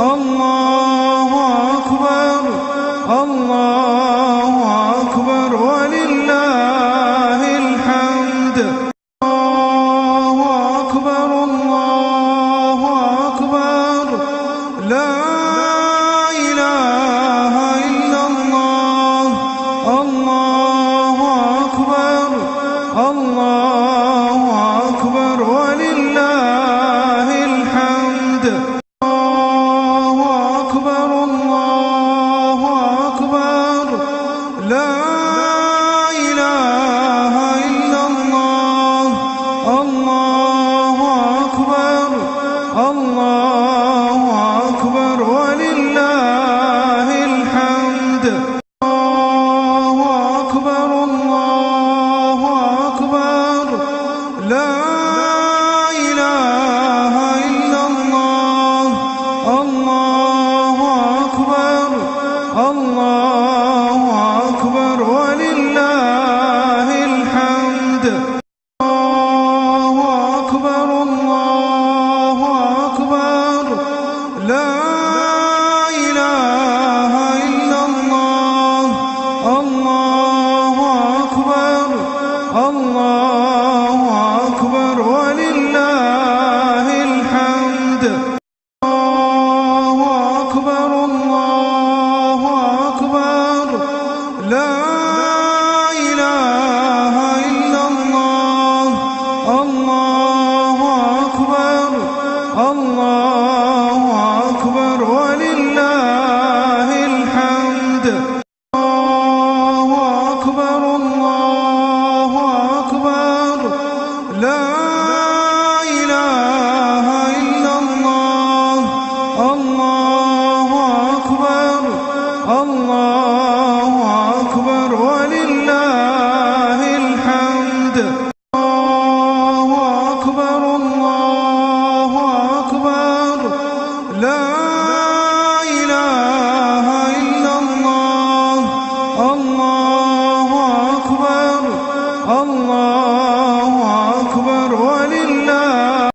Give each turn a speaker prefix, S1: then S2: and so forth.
S1: الله أكبر الله أكبر ولله الحمد. الله أكبر الله أكبر لا إله إلا الله. الله أكبر الله أكبر ولله الحمد. الله أكبر الله أكبر لا إله إلا الله. الله أكبر الله أكبر ولله الحمد. الله أكبر الله أكبر لا إله إلا الله. الله أكبر الله أكبر ولله الحمد. الله أكبر الله أكبر لا إله إلا الله. الله أكبر الله أكبر ولله الحمد. الله أكبر